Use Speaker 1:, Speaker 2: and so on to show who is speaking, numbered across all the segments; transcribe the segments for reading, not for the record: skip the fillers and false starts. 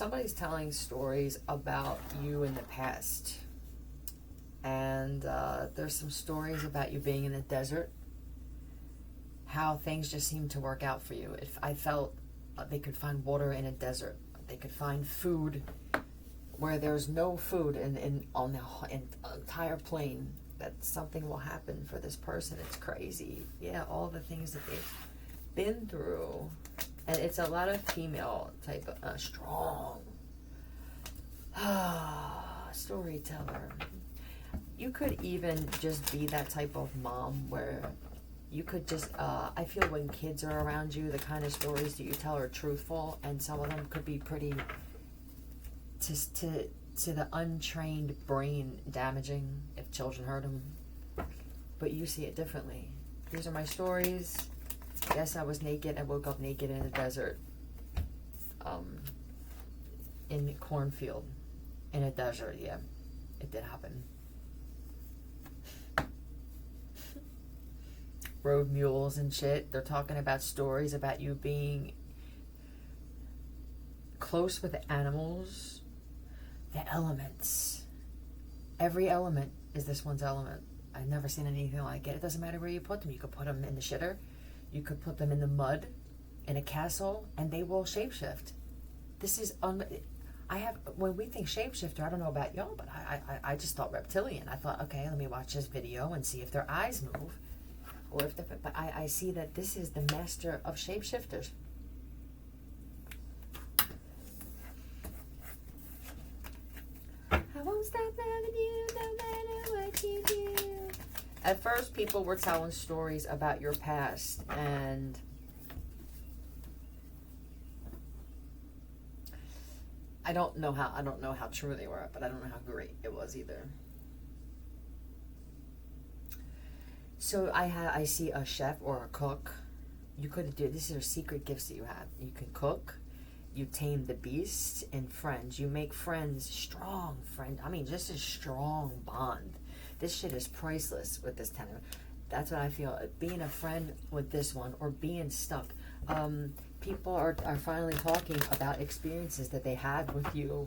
Speaker 1: somebody's telling stories about you in the past. And there's some stories about you being in the desert, how things just seem to work out for you. If I felt they could find water in a desert, they could find food where there's no food on the entire plain, that something will happen for this person. It's crazy. Yeah, all the things that they've been through. And it's a lot of female type of strong storyteller. You could even just be that type of mom where you could just, I feel when kids are around you, the kind of stories that you tell are truthful, and some of them could be pretty, to the untrained brain, damaging if children heard them. But you see it differently. These are my stories. Yes, I was naked. I woke up naked in the desert. In a cornfield. In a desert, yeah. It did happen. Road mules and shit. They're talking about stories about you being close with the animals. The elements. Every element is this one's element. I've never seen anything like it. It doesn't matter where you put them. You could put them in the shitter. You could put them in the mud, in a castle, and they will shapeshift. This is when we think shapeshifter, I don't know about y'all, but I just thought reptilian. I thought, okay, let me watch this video and see if their eyes move, or if but I see that this is the master of shapeshifters. I won't stop loving you no matter what you do. At first, people were telling stories about your past, and I don't know how true they were, but I don't know how great it was either. So I see a chef or a cook. You could do, these are secret gifts that you have. You can cook, you tame the beast, and friends. You make friends, strong friend. I mean, just a strong bond. This shit is priceless with this tenor. That's what I feel. Being a friend with this one, or being stuck. People are finally talking about experiences that they had with you,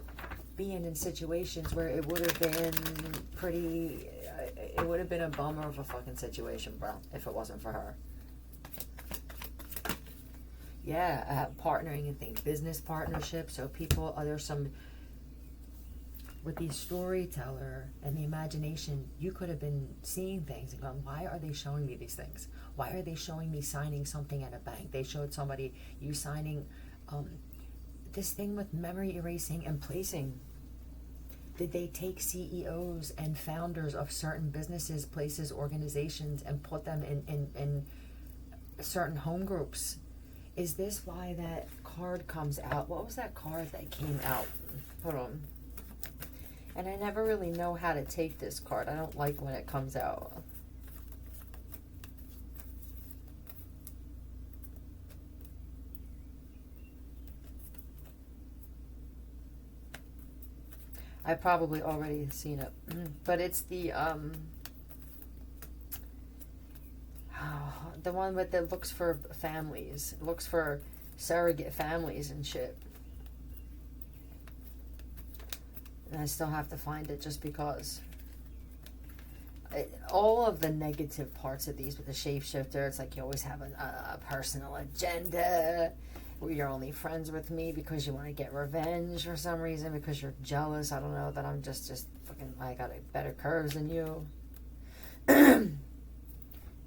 Speaker 1: being in situations where it would have been pretty, it would have been a bummer of a fucking situation, bro, if it wasn't for her. Yeah, partnering and things, business partnerships. So people, there's some, with the storyteller and the imagination, you could have been seeing things and going, why are they showing me these things? Why are they showing me signing something at a bank? They showed somebody you signing this thing with memory erasing and placing. Did they take CEOs and founders of certain businesses, places, organizations, and put them in certain home groups? Is this why that card comes out? What was that card that came out? Hold on. And I never really know how to take this card. I don't like when it comes out. I've probably already seen it. But it's the one with that looks for families. It looks for surrogate families and shit. And I still have to find it just because. All of the negative parts of these with the shapeshifter, it's like you always have a personal agenda. Where you're only friends with me because you want to get revenge for some reason, because you're jealous. I don't know, that I'm just fucking, I got better curves than you.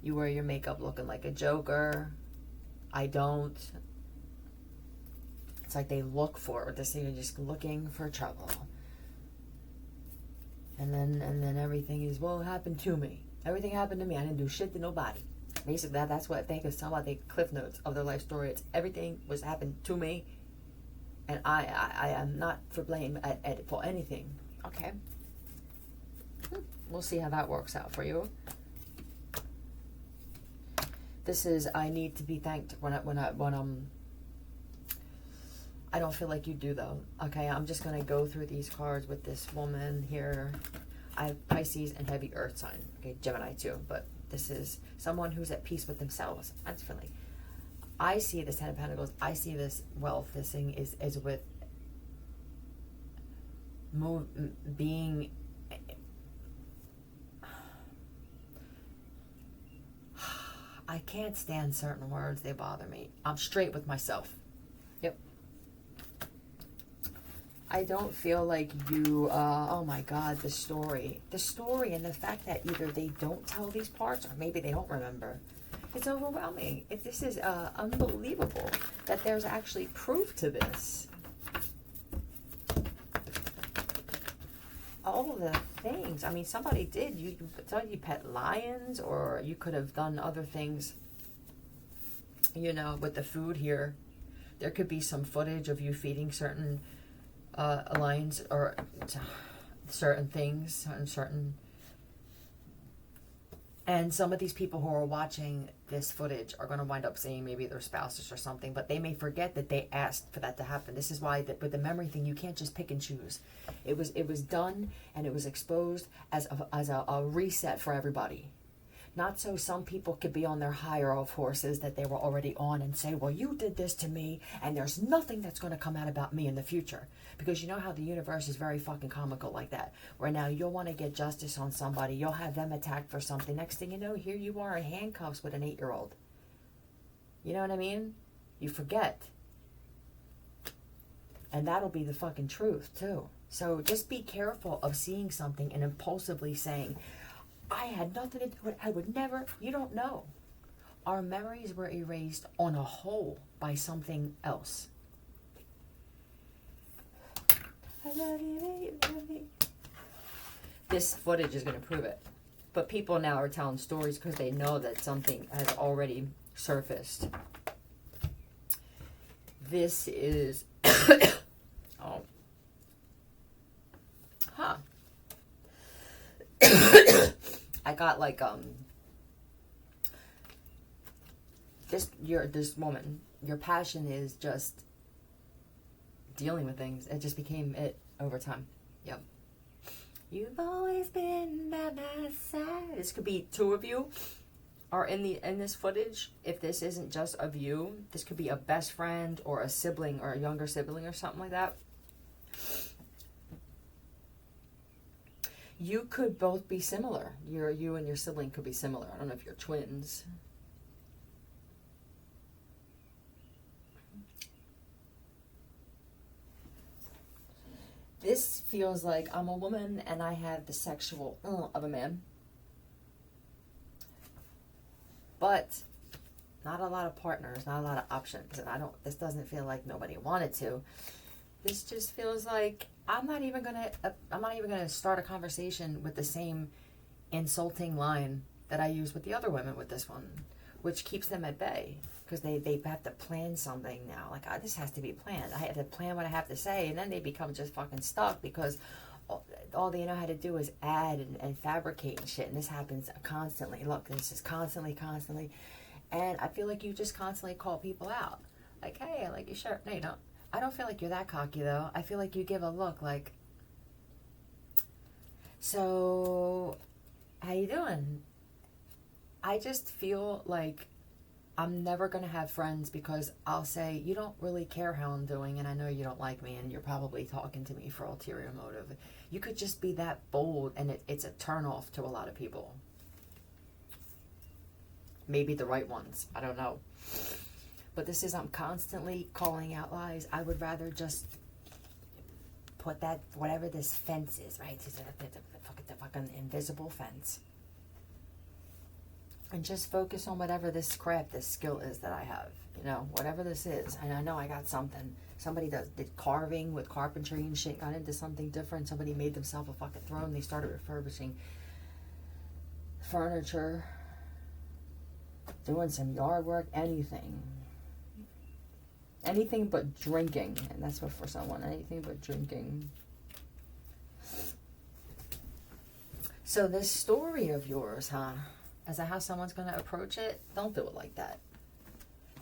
Speaker 1: You wear your makeup looking like a Joker. I don't. It's like they look for this thing, you're just looking for trouble. And then everything is, well, it happened to me. Everything happened to me. I didn't do shit to nobody. Basically, that's what they could tell about the cliff notes of their life story. It's everything was happened to me, and I am not for blame for anything. Okay, we'll see how that works out for you. This is, I need to be thanked when I don't feel like you do though. Okay, I'm just gonna go through these cards with this woman here. I have Pisces and heavy earth sign. Okay, Gemini too, but this is someone who's at peace with themselves. That's really, I see this Ten of Pentacles. I see this wealth. This thing is with being, I can't stand certain words, they bother me. I'm straight with myself. Yep. I don't feel like you, oh my God, the story and the fact that either they don't tell these parts or maybe they don't remember. It's overwhelming. This is unbelievable that there's actually proof to this. All of the things. I mean, somebody did. You pet lions, or you could have done other things, you know, with the food here. There could be some footage of you feeding certain lions or certain things, and some of these people who are watching this footage are going to wind up seeing maybe their spouses or something, but they may forget that they asked for that to happen. This is why with the memory thing, you can't just pick and choose. It was done, and it was exposed as a reset for everybody. Not so some people could be on their higher of horses that they were already on and say, well, you did this to me, and there's nothing that's going to come out about me in the future. Because you know how the universe is very fucking comical like that, where now you'll want to get justice on somebody, you'll have them attacked for something. Next thing you know, here you are in handcuffs with an 8-year-old. You know what I mean? You forget. And that'll be the fucking truth, too. So just be careful of seeing something and impulsively saying, I had nothing to do with it. I would never. You don't know. Our memories were erased on a whole by something else. I love you, love you. This footage is going to prove it. But people now are telling stories because they know that something has already surfaced. This is... oh. Huh. I got like this woman, your passion is just dealing with things. It just became it over time. Yep. You've always been by my side. This could be two of you are in this footage. If this isn't just of you, this could be a best friend or a sibling or a younger sibling or something like that. You could both be similar. You and your sibling could be similar. I don't know if you're twins. This feels like I'm a woman and I have the sexual of a man. But not a lot of partners, not a lot of options. And this doesn't feel like nobody wanted to. This just feels like I'm not even gonna start a conversation with the same insulting line that I use with the other women with this one, which keeps them at bay because they have to plan something now. Like, this has to be planned. I have to plan what I have to say, and then they become just fucking stuck because all they know how to do is add and fabricate and shit. And this happens constantly. Look, this is constantly, and I feel like you just constantly call people out. Like, hey, I like your shirt. No, you don't. I don't feel like you're that cocky, though. I feel like you give a look like, so, how you doing? I just feel like I'm never going to have friends because I'll say, you don't really care how I'm doing, and I know you don't like me, and you're probably talking to me for ulterior motive. You could just be that bold, and it's a turnoff to a lot of people. Maybe the right ones. I don't know. But this is, I'm constantly calling out lies. I would rather just put that, whatever this fence is, right? It's the fucking invisible fence. And just focus on whatever this craft, this skill is that I have. You know, whatever this is. And I know I got something. Somebody did carving with carpentry and shit, got into something different. Somebody made themselves a fucking throne. They started refurbishing furniture, doing some yard work, anything. Anything but drinking. And that's what for someone. Anything but drinking. So this story of yours, huh? As to how someone's going to approach it, don't do it like that.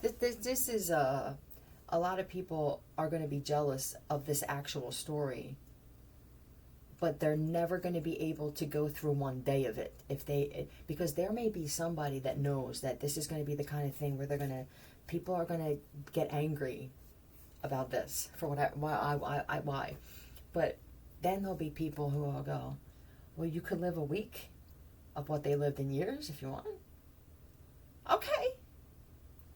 Speaker 1: This is a lot of people are going to be jealous of this actual story, but they're never going to be able to go through one day of it because there may be somebody that knows that this is going to be the kind of thing where people are going to get angry about this for why, but then there'll be people who will go, well, you could live a week of what they lived in years if you want. Okay.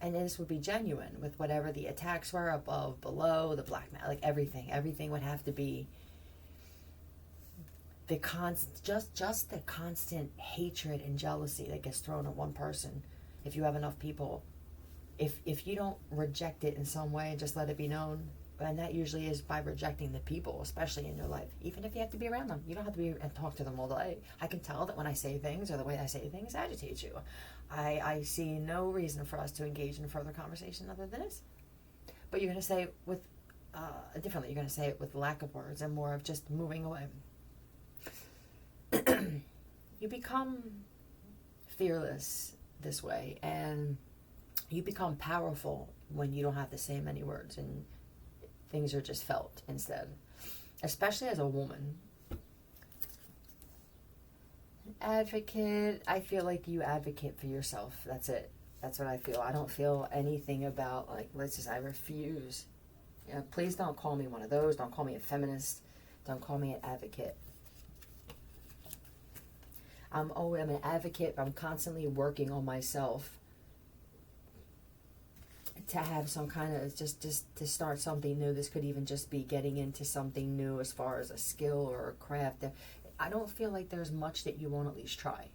Speaker 1: And this would be genuine with whatever the attacks were, above, below, the blackmail, like everything. Everything would have to be the just the constant hatred and jealousy that gets thrown at one person. If you have enough people, if you don't reject it in some way and just let it be known, and that usually is by rejecting the people, especially in your life. Even if you have to be around them, you don't have to be and talk to them all day. I can tell that when I say things or the way I say things agitates you. I see no reason for us to engage in further conversation other than this. But you're going to say it with differently. You're going to say it with lack of words and more of just moving away. You become fearless this way, and you become powerful when you don't have to say many words and things are just felt instead, especially as a woman. Advocate, I feel like you advocate for yourself. That's it. That's what I feel. I don't feel anything about, like, I refuse. Yeah, please don't call me one of those. Don't call me a feminist. Don't call me an advocate. I'm an advocate, but I'm constantly working on myself to have some kind of, just to start something new. This could even just be getting into something new as far as a skill or a craft. I don't feel like there's much that you won't at least try.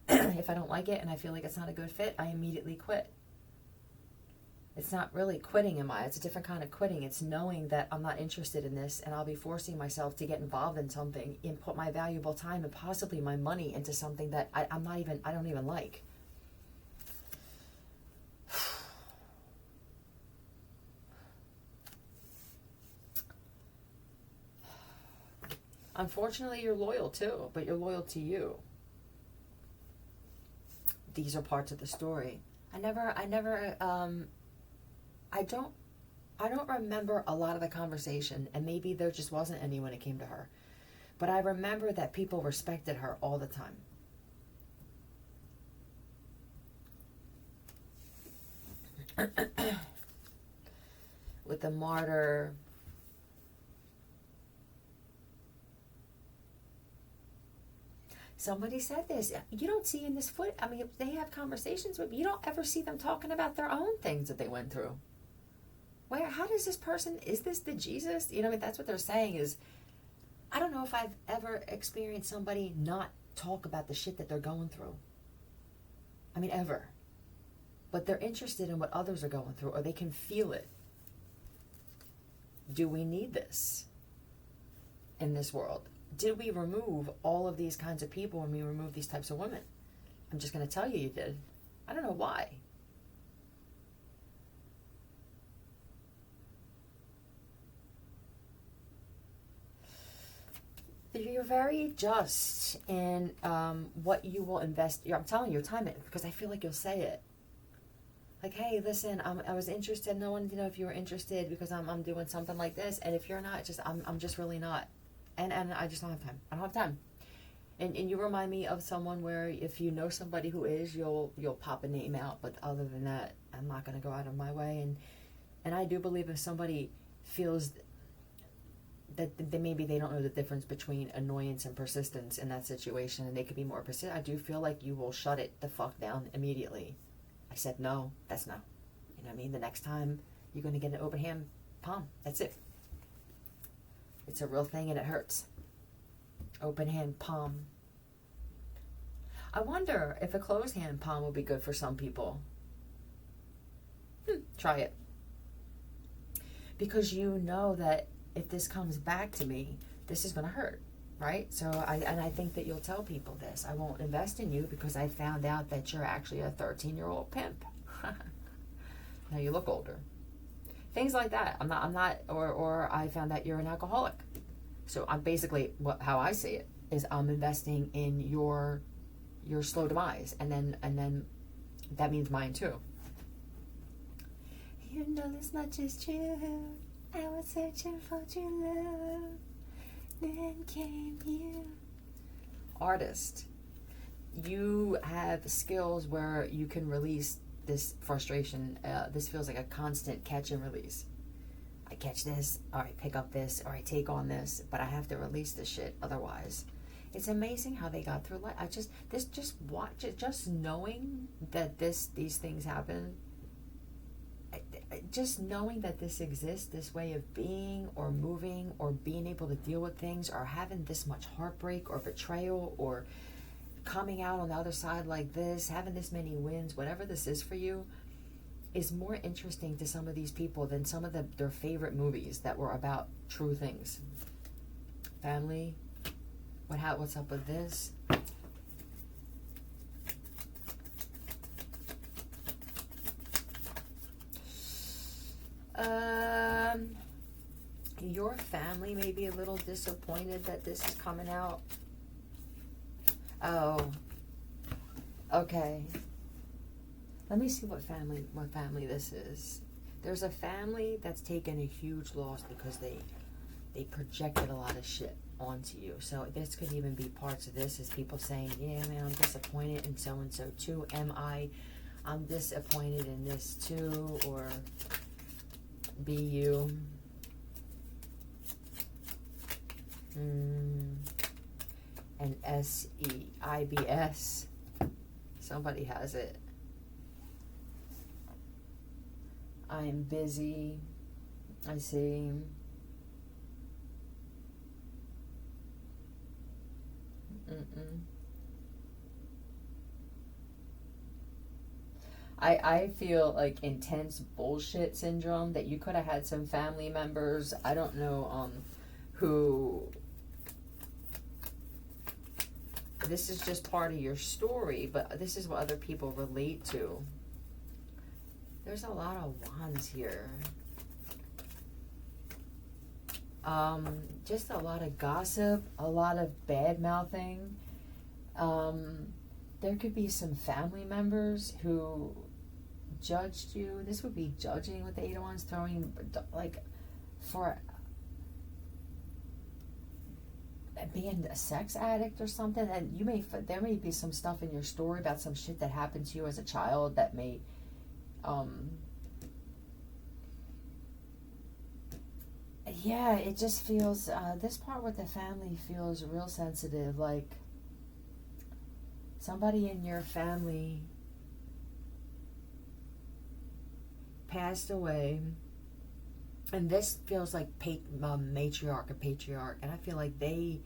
Speaker 1: If I don't like it and I feel like it's not a good fit, I immediately quit. It's not really quitting, it's a different kind of quitting. It's knowing that I'm not interested in this, and I'll be forcing myself to get involved in something and put my valuable time and possibly my money into something that I don't even like. Unfortunately, you're loyal too, but you're loyal to you. These are parts of the story. I don't remember a lot of the conversation, and maybe there just wasn't any when it came to her. But I remember that people respected her all the time. With the martyr, somebody said this, you don't see in this foot, they have conversations with, you don't ever see them talking about their own things that they went through. How does this person, is this the Jesus? That's what they're saying is, I don't know if I've ever experienced somebody not talk about the shit that they're going through. Ever. But they're interested in what others are going through, or they can feel it. Do we need this in this world? Did we remove all of these kinds of people when we removed these types of women? I'm just going to tell you did. I don't know why. You're very just in what you will invest. I'm telling you, your time in, because I feel like you'll say it. Like, hey, listen, I was interested. No one, if you were interested because I'm doing something like this. And if you're not, I'm just really not. And I just don't have time. I don't have time. And you remind me of someone where if you know somebody who is, you'll pop a name out. But other than that, I'm not going to go out of my way. And I do believe if somebody feels that maybe they don't know the difference between annoyance and persistence in that situation, and they could be more persistent, I do feel like you will shut it the fuck down immediately. I said no, that's no. You know what I mean? The next time you're going to get an open hand palm. That's it. It's a real thing and it hurts. Open hand palm. I wonder if a closed hand palm will be good for some people. Try it. Because you know that if this comes back to me, this is going to hurt, right? So I think that you'll tell people this. I won't invest in you because I found out that you're actually a 13-year-old pimp. Now you look older. Things like that. I'm not, or I found out you're an alcoholic. So I'm basically, how I see it is I'm investing in your slow demise, and then that means mine too. You know this much is true. I was searching for true love, then came you. Artist, you have skills where you can release this frustration. This feels like a constant catch and release. I catch this, all right, pick up this, all right, take on this, but I have to release this shit otherwise. It's amazing how they got through life. Just knowing that these things happen, just knowing that this exists, this way of being or moving or being able to deal with things or having this much heartbreak or betrayal or coming out on the other side like this, having this many wins, whatever this is for you, is more interesting to some of these people than some of their favorite movies that were about true things. Family, what's up with this? Your family may be a little disappointed that this is coming out. Oh, okay. Let me see what family this is. There's a family that's taken a huge loss because they projected a lot of shit onto you. So this could even be parts of this is people saying, yeah, man, I'm disappointed in so-and-so too. I'm disappointed in this too, or be you. And SEIBS. Somebody has it. I'm busy. I see. I feel like intense bullshit syndrome that you could have had some family members, I don't know, who, this is just part of your story, but this is what other people relate to. There's a lot of wands here. Just a lot of gossip, a lot of bad mouthing. There could be some family members who judged you. This would be judging with the Eight of Wands, throwing, like, for being a sex addict or something. And there may be some stuff in your story about some shit that happened to you as a child that may, yeah, it just feels, this part with the family feels real sensitive, like somebody in your family passed away, and this feels like matriarch or patriarch, and I feel like they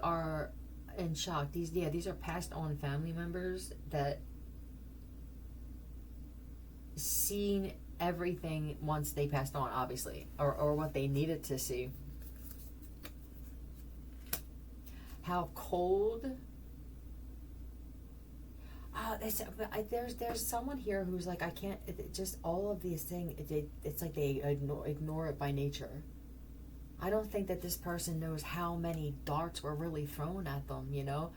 Speaker 1: are in shock. These are passed on family members that seen everything once they passed on, obviously, or what they needed to see. How cold. There's someone here who's like, I can't, just all of these things, it's like they ignore it by nature. I don't think that this person knows how many darts were really thrown at them, you know?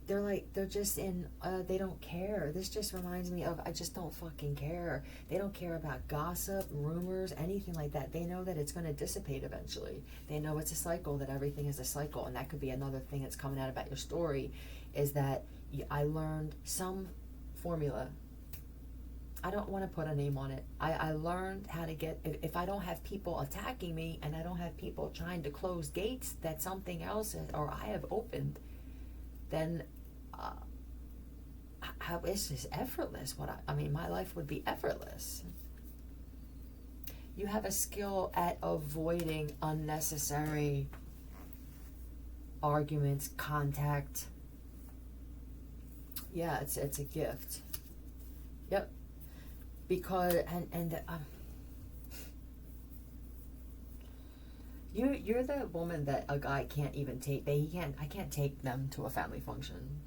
Speaker 1: They're just in, they don't care. This just reminds me of, I just don't fucking care. They don't care about gossip, rumors, anything like that. They know that it's going to dissipate eventually. They know it's a cycle, that everything is a cycle. And that could be another thing that's coming out about your story, is that I learned some formula. I don't want to put a name on it. I learned how to get, if I don't have people attacking me and I don't have people trying to close gates that something else is, or I have opened, then how is this effortless? I mean, my life would be effortless. You have a skill at avoiding unnecessary arguments, contact. Yeah, it's a gift. Yep. Because you're the woman that a guy can't even take. I can't take them to a family function.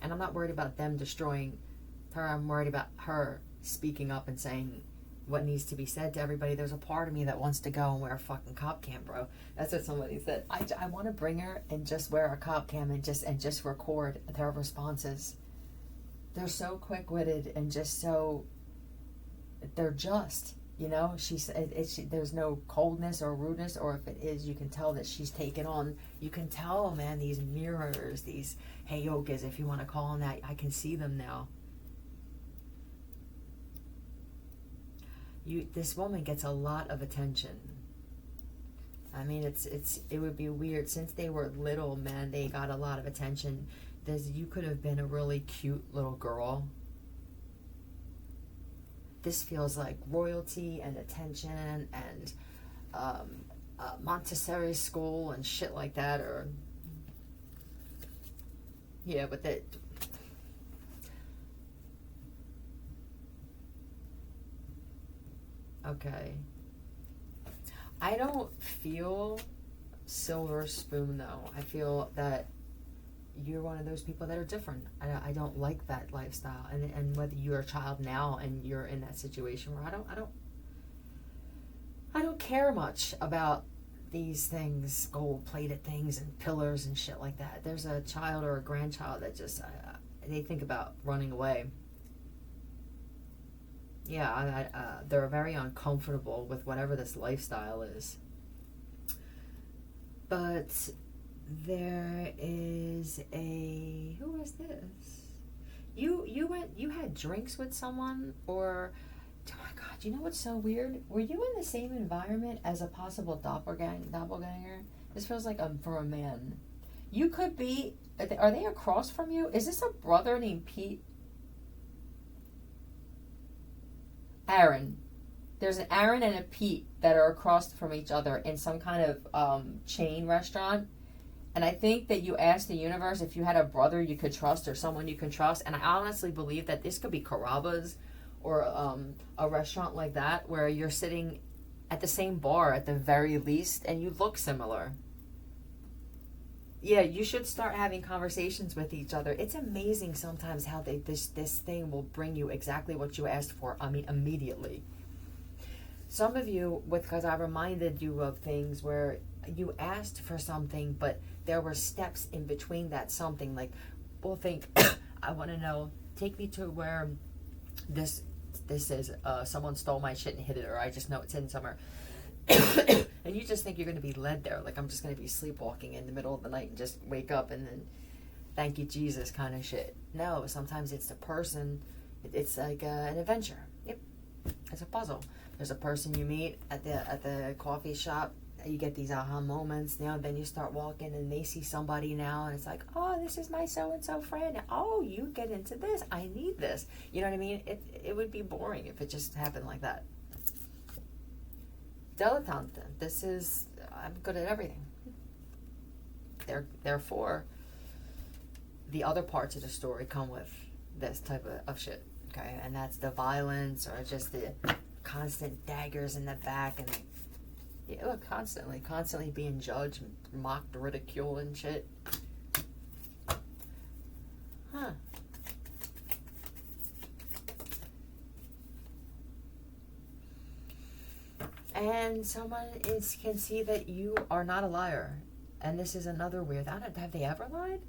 Speaker 1: And I'm not worried about them destroying her. I'm worried about her speaking up and saying what needs to be said to everybody. There's a part of me that wants to go and wear a fucking cop cam, bro. That's what somebody said. I want to bring her and just wear a cop cam and just record their responses. They're so quick-witted and just so, they're just, you know. There's no coldness or rudeness, or if it is, you can tell that she's taken on. You can tell, man, these mirrors, these heyokas, if you want to call them that. I can see them now. this woman gets a lot of attention. I mean, it would be weird since they were little, man. They got a lot of attention. You could have been a really cute little girl. This feels like royalty and attention and Montessori school and shit like that, or yeah, but that. Okay. I don't feel silver spoon though. I feel that you're one of those people that are different. I don't like that lifestyle, and whether you're a child now and you're in that situation where I don't care much about these things, gold-plated things and pillars and shit like that. There's a child or a grandchild that just they think about running away. Yeah, they're very uncomfortable with whatever this lifestyle is. But there is who is this? You had drinks with someone, or oh my god, you know what's so weird? Were you in the same environment as a possible doppelganger? This feels like for a man. You could be. Are they across from you? Is this a brother named Pete? Aaron. There's an Aaron and a Pete that are across from each other in some kind of chain restaurant. And I think that you asked the universe if you had a brother you could trust or someone you can trust. And I honestly believe that this could be Carrabba's or a restaurant like that where you're sitting at the same bar at the very least and you look similar. Yeah, you should start having conversations with each other. It's amazing sometimes how this thing will bring you exactly what you asked for. I mean, immediately. Some of you, because I reminded you of things where you asked for something, but there were steps in between that something. Like, we'll think, I want to know, take me to where this is, someone stole my shit and hid it, or I just know it's hidden somewhere. And you just think you're going to be led there. Like, I'm just going to be sleepwalking in the middle of the night and just wake up and then thank you, Jesus kind of shit. No, sometimes it's the person. It's like an adventure. Yep. It's a puzzle. There's a person you meet at the coffee shop. You get these aha moments. Now, then you start walking and they see somebody now and it's like, oh, this is my so-and-so friend. Oh, you get into this. I need this. You know what I mean? It would be boring if it just happened like that. Dilettante. I'm good at everything. Therefore, the other parts of the story come with this type of shit. Okay, and that's the violence or just the constant daggers in the back and look, constantly being judged, mocked, ridiculed, and shit. Huh. And someone can see that you are not a liar. And this is another weird. Have they ever lied?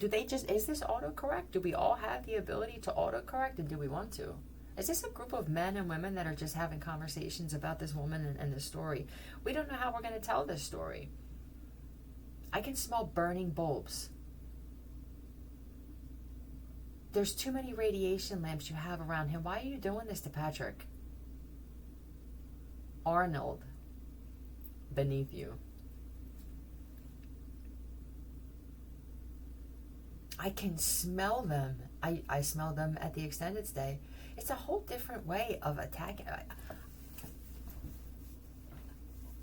Speaker 1: Is this autocorrect? Do we all have the ability to autocorrect, and do we want to? Is this a group of men and women that are just having conversations about this woman and this story? We don't know how we're going to tell this story. I can smell burning bulbs. There's too many radiation lamps you have around him. Why are you doing this to Patrick? Arnold, beneath you. I can smell them. I smell them at the extended stay. It's a whole different way of attacking.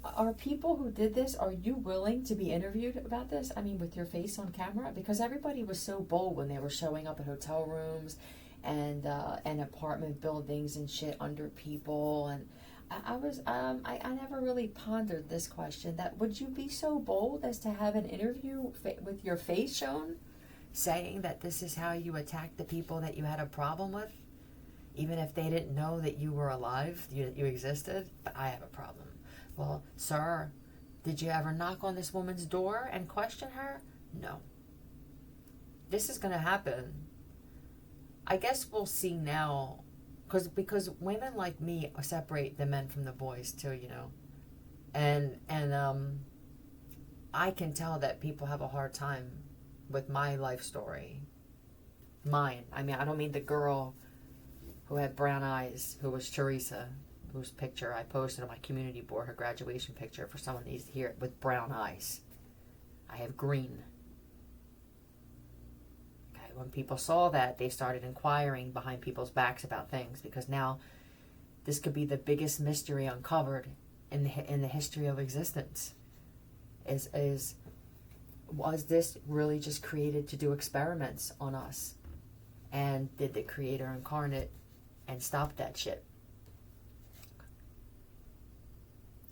Speaker 1: Are people who did this, are you willing to be interviewed about this? I mean, with your face on camera? Because everybody was so bold when they were showing up at hotel rooms and apartment buildings and shit under people. And I never really pondered this question, that would you be so bold as to have an interview with your face shown, saying that this is how you attacked the people that you had a problem with, even if they didn't know that you were alive, you existed? But I have a problem. Well, sir, did you ever knock on this woman's door and question her? No. This is going to happen. I guess we'll see now, because women like me separate the men from the boys too, you know. And I can tell that people have a hard time with my life story. Mine. I mean, I don't mean the girl who had brown eyes, who was Teresa. whose picture I posted on my community board, her graduation picture, for someone that needs to hear it, with brown eyes. I have green. Okay, when people saw that, they started inquiring behind people's backs about things, because now this could be the biggest mystery uncovered in the history of existence. Was this really just created to do experiments on us? And did the creator incarnate and stop that shit?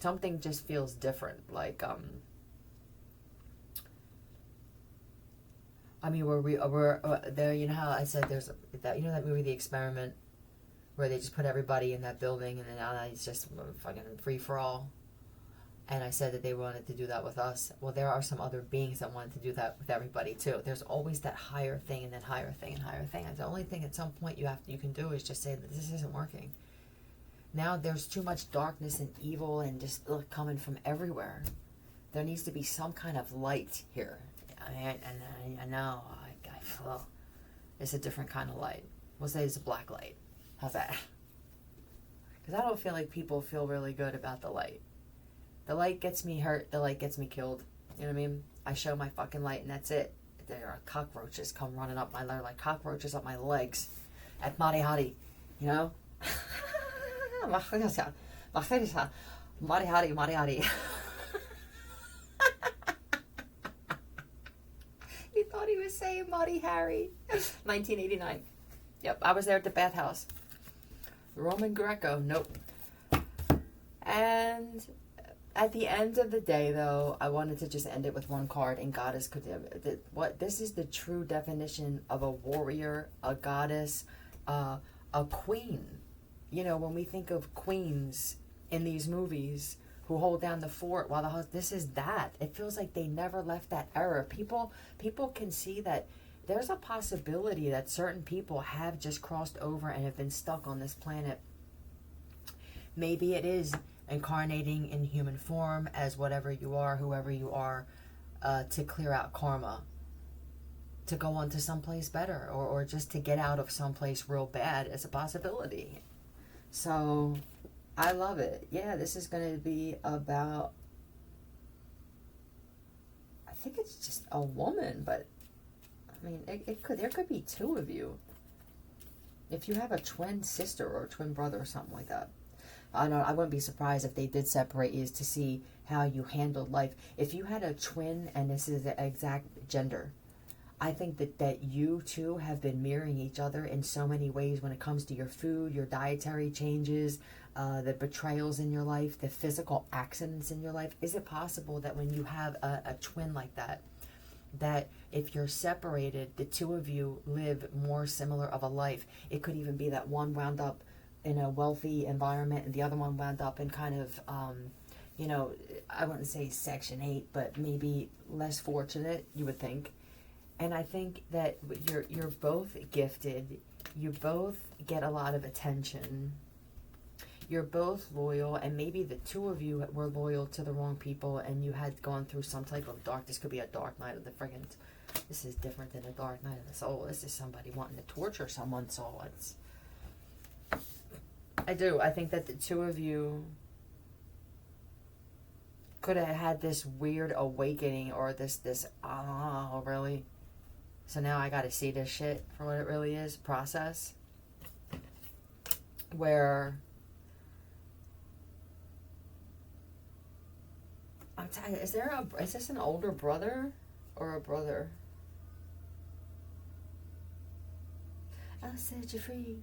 Speaker 1: Something just feels different. Like, I mean, we're there. You know how I said there's that. You know that movie, The Experiment, where they just put everybody in that building, and then now it's just fucking free for all. And I said that they wanted to do that with us. Well, there are some other beings that wanted to do that with everybody too. There's always that higher thing, and then higher thing, and higher thing. And the only thing at some point you can do is just say that this isn't working. Now there's too much darkness and evil and just coming from everywhere. There needs to be some kind of light here. I know. I feel it's a different kind of light. We'll say it's a black light. How's that? Because I don't feel like people feel really good about the light. The light gets me hurt. The light gets me killed. You know what I mean? I show my fucking light and that's it. There are cockroaches come running up my leg, like cockroaches up my legs at Mari Hari. You know? Mari Hari, Mari Hari. You thought he was saying Mari Hari. 1989. Yep, I was there at the bathhouse. Roman Greco, nope. And at the end of the day, though, I wanted to just end it with one card, and goddess could. This is the true definition of a warrior, a goddess, a queen. You know, when we think of queens in these movies who hold down the fort while the house, this is that. It feels like they never left that era. People can see that there's a possibility that certain people have just crossed over and have been stuck on this planet. Maybe it is incarnating in human form as whatever you are, whoever you are, to clear out karma, to go on to someplace better, or just to get out of someplace real bad is a possibility. So I love it. Yeah, this is going to be about, I think it's just a woman, but I mean, there could be two of you. If you have a twin sister or a twin brother or something like that. I wouldn't be surprised if they did separate you to see how you handled life. If you had a twin and this is the exact gender, I think that you two have been mirroring each other in so many ways when it comes to your food, your dietary changes, the betrayals in your life, the physical accidents in your life. Is it possible that when you have a twin like that, that if you're separated, the two of you live more similar of a life? It could even be that one wound up in a wealthy environment and the other one wound up in kind of, I wouldn't say Section 8, but maybe less fortunate, you would think. And I think that you're both gifted. You both get a lot of attention. You're both loyal, and maybe the two of you were loyal to the wrong people, and you had gone through some type of dark. This could be a dark night of the friggin'. This is different than a dark night of the soul. This is somebody wanting to torture someone's soul. I think that the two of you could have had this weird awakening, or this oh, really? So now I gotta see this shit for what it really is, process. Where, I'm telling you, is this an older brother or a brother? I'll set you free.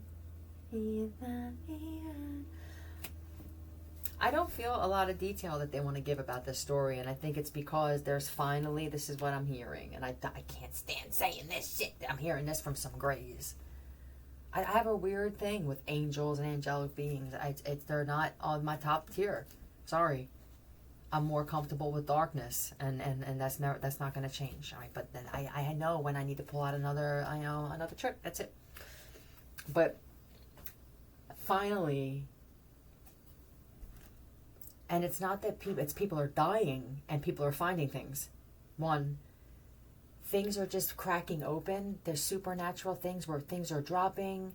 Speaker 1: I don't feel a lot of detail that they want to give about this story, and I think it's because there's finally, this is what I'm hearing, and I can't stand saying this shit. I'm hearing this from some grays. I have a weird thing with angels and angelic beings. They're not on my top tier. Sorry. I'm more comfortable with darkness, and that's not going to change. All right, but then I know when I need to pull out another trick. That's it. But finally, and it's not that people are dying and people are finding things. One, things are just cracking open. There's supernatural things where things are dropping.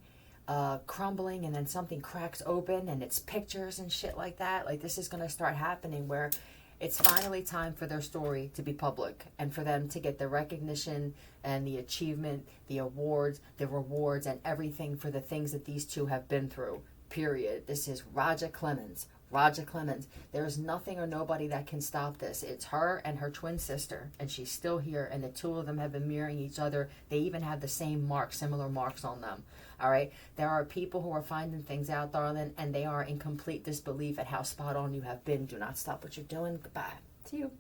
Speaker 1: crumbling, and then something cracks open and it's pictures and shit like that. Like, this is going to start happening where it's finally time for their story to be public and for them to get the recognition and the achievement, the awards, the rewards, and everything for the things that these two have been through. Period. This is Raja Clemens. Raja Clemens. There's nothing or nobody that can stop this. It's her and her twin sister, and she's still here, and the two of them have been mirroring each other. They even have the same marks, similar marks on them. All right? There are people who are finding things out, darling, and they are in complete disbelief at how spot on you have been. Do not stop what you're doing. Goodbye. See you.